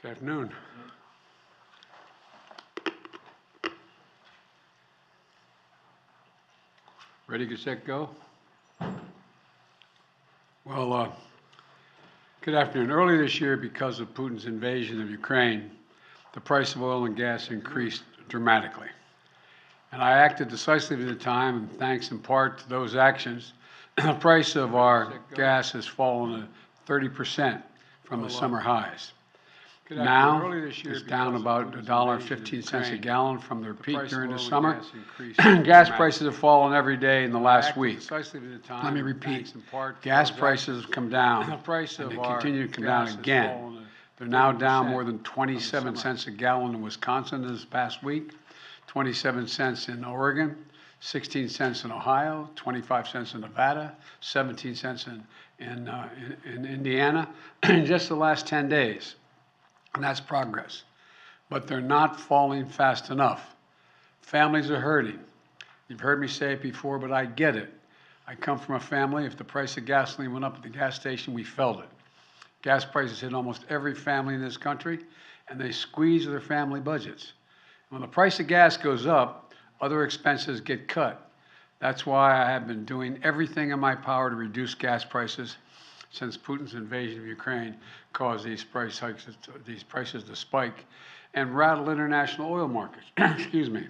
Good afternoon. Ready, get set, go? Well, good afternoon. Earlier this year, because of Putin's invasion of Ukraine, the price of oil and gas increased dramatically. And I acted decisively at the time, and thanks in part to those actions, the price of our gas has fallen 30% from the summer highs. Now, it's down about $1.15 a gallon from their peak during the summer. Gas prices have fallen every day in the last week. Let me repeat, gas prices have come down, and they continue to come down again. They're now down more than 27 cents a gallon in Wisconsin this past week, 27 cents in Oregon, 16 cents in Ohio, 25 cents in Nevada, 17 cents in Indiana, in just the last 10 days. And that's progress. But they're not falling fast enough. Families are hurting. You've heard me say it before, but I get it. I come from a family, if the price of gasoline went up at the gas station, we felt it. Gas prices hit almost every family in this country, and they squeeze their family budgets. When the price of gas goes up, other expenses get cut. That's why I have been doing everything in my power to reduce gas prices since Putin's invasion of Ukraine caused these price hikes, these prices to spike and rattle international oil markets. Excuse me.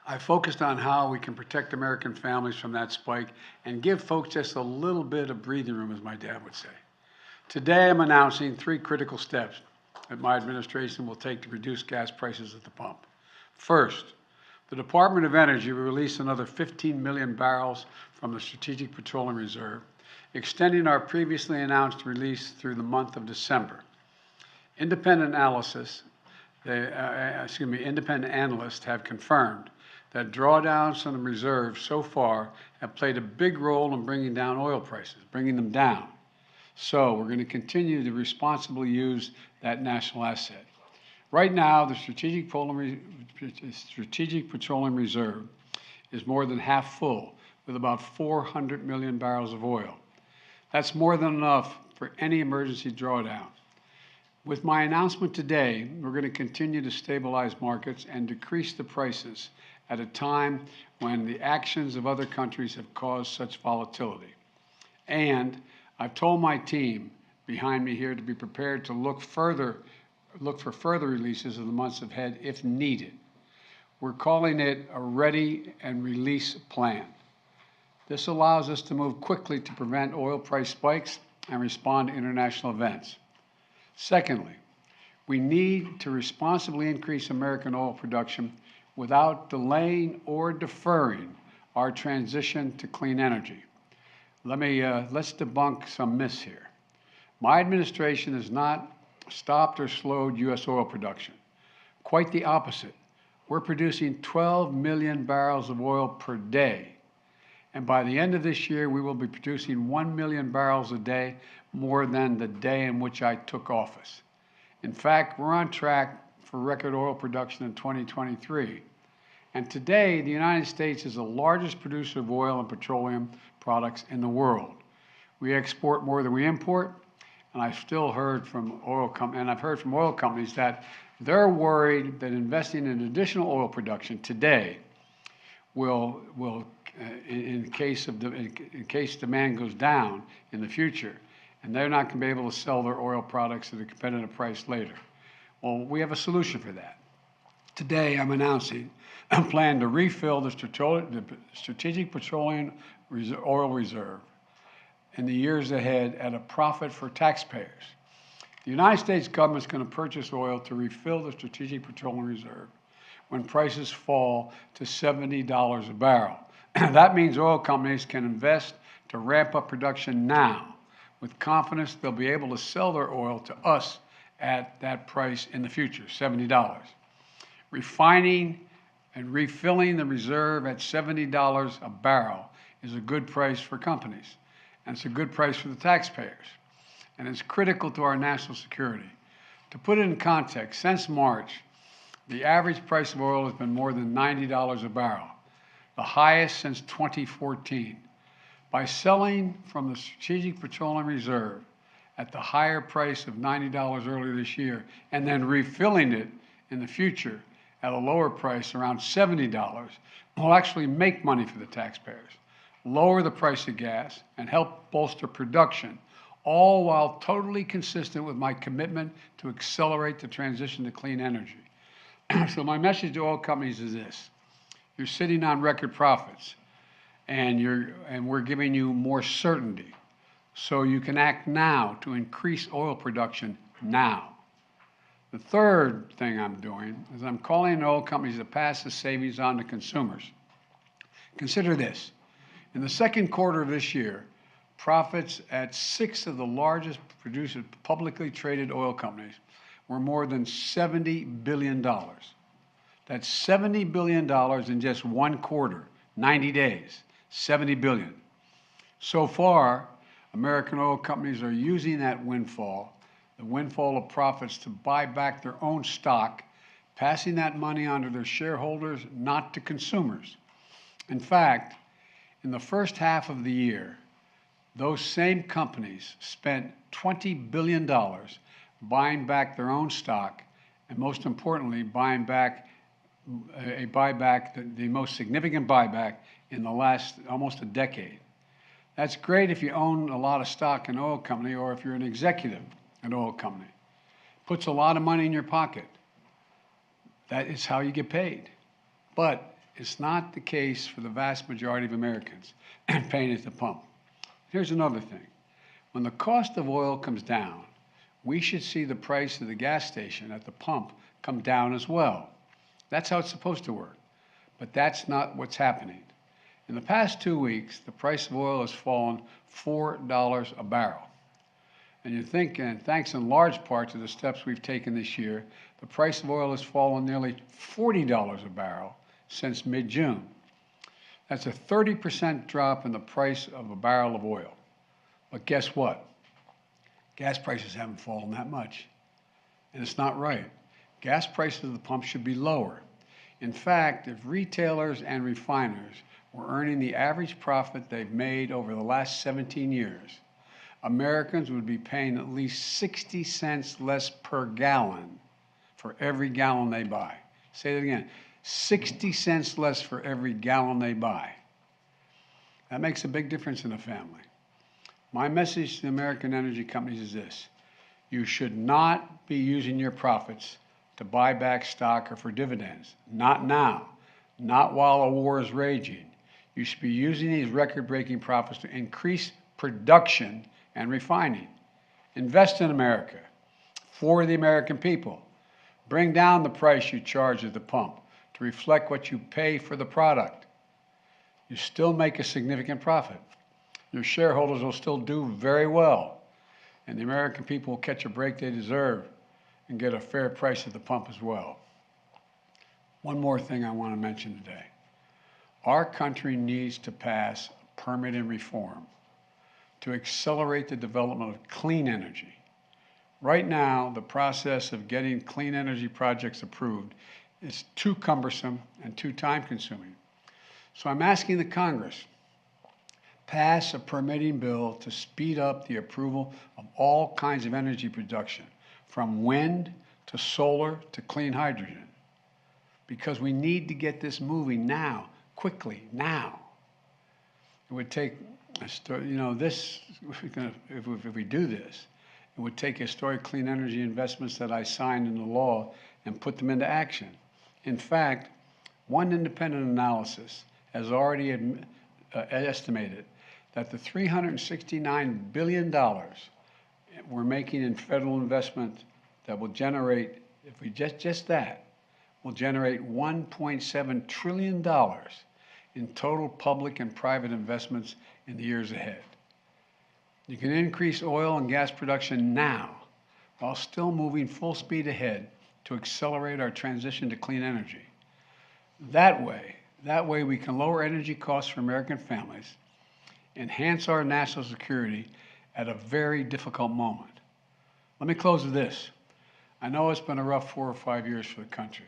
I focused on how we can protect American families from that spike and give folks just a little bit of breathing room, as my dad would say. Today, I'm announcing 3 critical steps that my administration will take to reduce gas prices at the pump. First, the Department of Energy will release another 15 million barrels from the Strategic Petroleum Reserve, extending our previously announced release through the month of December. Independent analysts have confirmed that drawdowns from the reserve so far have played a big role in bringing down oil prices, bringing them down. So we're going to continue to responsibly use that national asset. Right now, the Strategic Petroleum Reserve is more than half full, with about 400 million barrels of oil. That's more than enough for any emergency drawdown. With my announcement today, we're going to continue to stabilize markets and decrease the prices at a time when the actions of other countries have caused such volatility. And I've told my team behind me here to be prepared to look for further releases in the months ahead if needed. We're calling it a ready and release plan. This allows us to move quickly to prevent oil price spikes and respond to international events. Secondly, we need to responsibly increase American oil production without delaying or deferring our transition to clean energy. Let's debunk some myths here. My administration has not stopped or slowed U.S. oil production. Quite the opposite. We're producing 12 million barrels of oil per day. And by the end of this year, we will be producing 1 million barrels a day, more than the day in which I took office. In fact, we're on track for record oil production in 2023. And today, the United States is the largest producer of oil and petroleum products in the world. We export more than we import, and I've heard from oil companies that they're worried that investing in additional oil production today will in case demand goes down in the future, and they're not going to be able to sell their oil products at a competitive price later. Well, we have a solution for that. Today, I'm announcing a plan to refill the Strategic Petroleum Oil Reserve in the years ahead at a profit for taxpayers. The United States government is going to purchase oil to refill the Strategic Petroleum Reserve when prices fall to $70 a barrel. That means oil companies can invest to ramp up production now with confidence they'll be able to sell their oil to us at that price in the future, $70. Refining and refilling the reserve at $70 a barrel is a good price for companies, and it's a good price for the taxpayers, and it's critical to our national security. To put it in context, since March, the average price of oil has been more than $90 a barrel, the highest since 2014. By selling from the Strategic Petroleum Reserve at the higher price of $90 earlier this year and then refilling it in the future at a lower price around $70 will actually make money for the taxpayers, lower the price of gas, and help bolster production, all while totally consistent with my commitment to accelerate the transition to clean energy. So my message to oil companies is this: you're sitting on record profits, and we're giving you more certainty, so you can act now to increase oil production now. The third thing I'm doing is I'm calling on oil companies to pass the savings on to consumers. Consider this: in the second quarter of this year, profits at 6 of the largest producers, publicly traded oil companies, were more than $70 billion. That's $70 billion in just one quarter, 90 days, $70 billion. So far, American oil companies are using that windfall, the windfall of profits, to buy back their own stock, passing that money on to their shareholders, not to consumers. In fact, in the first half of the year, those same companies spent $20 billion buying back their own stock, and most importantly, buying back the most significant buyback in the last almost a decade. That's great if you own a lot of stock in an oil company, or if you're an executive at an oil company. Puts a lot of money in your pocket. That is how you get paid. But it's not the case for the vast majority of Americans paying at the pump. Here's another thing. When the cost of oil comes down, we should see the price of the gas station at the pump come down as well. That's how it's supposed to work. But that's not what's happening. In the past 2 weeks, the price of oil has fallen $4 a barrel. And you think, and thanks in large part to the steps we've taken this year, the price of oil has fallen nearly $40 a barrel since mid-June. That's a 30% drop in the price of a barrel of oil. But guess what? Gas prices haven't fallen that much. And it's not right. Gas prices at the pump should be lower. In fact, if retailers and refiners were earning the average profit they've made over the last 17 years, Americans would be paying at least 60 cents less per gallon for every gallon they buy. Say that again, 60 cents less for every gallon they buy. That makes a big difference in a family. My message to the American energy companies is this: you should not be using your profits to buy back stock or for dividends. Not now, not while a war is raging. You should be using these record-breaking profits to increase production and refining. Invest in America for the American people. Bring down the price you charge at the pump to reflect what you pay for the product. You still make a significant profit. Your shareholders will still do very well, and the American people will catch a break they deserve and get a fair price at the pump as well. One more thing I want to mention today. Our country needs to pass permitting reform to accelerate the development of clean energy. Right now, the process of getting clean energy projects approved is too cumbersome and too time-consuming. So I'm asking the Congress, pass a permitting bill to speed up the approval of all kinds of energy production, from wind to solar to clean hydrogen, because we need to get this moving now, quickly, now. It would take, if we do this, it would take historic clean energy investments that I signed into law and put them into action. In fact, one independent analysis has already estimated that the $369 billion we're making in federal investment that will generate, if we just that, will generate $1.7 trillion in total public and private investments in the years ahead. You can increase oil and gas production now while still moving full speed ahead to accelerate our transition to clean energy. That way we can lower energy costs for American families, enhance our national security at a very difficult moment. Let me close with this. I know it's been a rough 4 or 5 years for the country.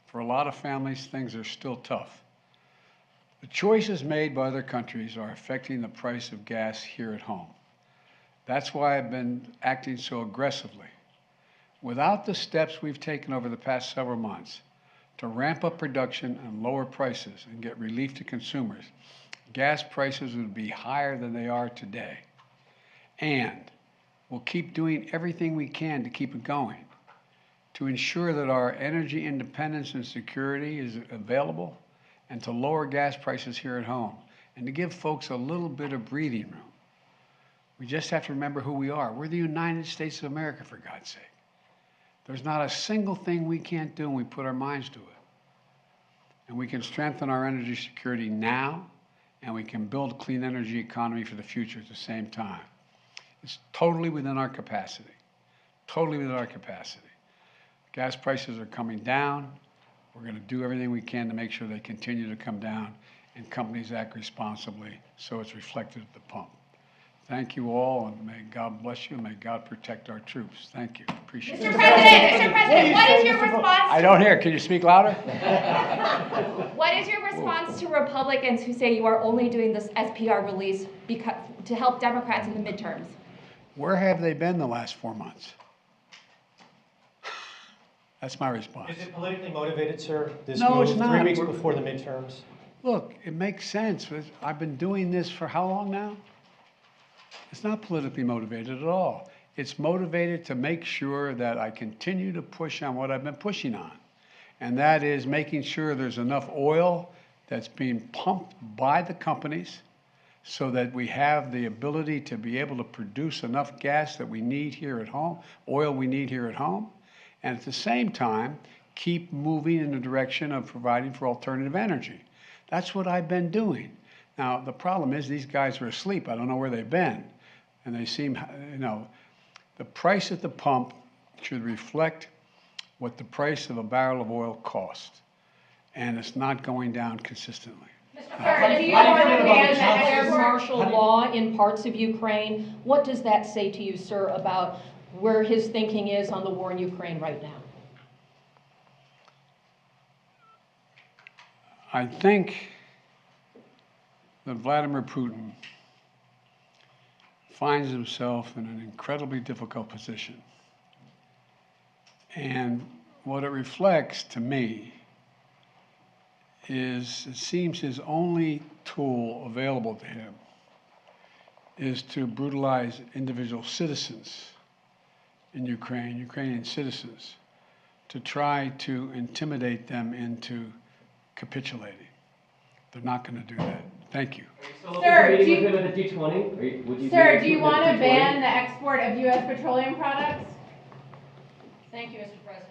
For a lot of families, things are still tough. The choices made by other countries are affecting the price of gas here at home. That's why I've been acting so aggressively. Without the steps we've taken over the past several months to ramp up production and lower prices and get relief to consumers, gas prices would be higher than they are today. And we'll keep doing everything we can to keep it going, to ensure that our energy independence and security is available, and to lower gas prices here at home, and to give folks a little bit of breathing room. We just have to remember who we are. We're the United States of America, for God's sake. There's not a single thing we can't do when we put our minds to it. And we can strengthen our energy security now, and we can build a clean energy economy for the future at the same time. It's totally within our capacity, totally within our capacity. Gas prices are coming down. We're going to do everything we can to make sure they continue to come down, and companies act responsibly so it's reflected at the pump. Thank you all, and may God bless you, and may God protect our troops. Thank you. Appreciate it. Mr. President, what is your response? I don't hear. Can you speak louder? What is your response to Republicans who say you are only doing this SPR release because, to help Democrats in the midterms? Where have they been the last 4 months? That's my response. Is it politically motivated, sir? This No, move it's not. 3 weeks before the midterms? Look, it makes sense. I've been doing this for how long now? It's not politically motivated at all. It's motivated to make sure that I continue to push on what I've been pushing on. And that is making sure there's enough oil that's being pumped by the companies so that we have the ability to be able to produce enough gas that we need here at home, oil we need here at home, and at the same time, keep moving in the direction of providing for alternative energy. That's what I've been doing. Now, the problem is these guys are asleep. I don't know where they've been. And they seem, the price at the pump should reflect what the price of a barrel of oil costs. And it's not going down consistently. Sir, do you understand that there's martial law in parts of Ukraine? What does that say to you, sir, about where his thinking is on the war in Ukraine right now? I think that Vladimir Putin finds himself in an incredibly difficult position. And what it reflects to me is it seems his only tool available to him is to brutalize individual citizens in Ukraine, Ukrainian citizens, to try to intimidate them into capitulating. They're not going to do that. Thank you. Sir, do you want to ban the export of U.S. petroleum products? Thank you, Mr. President.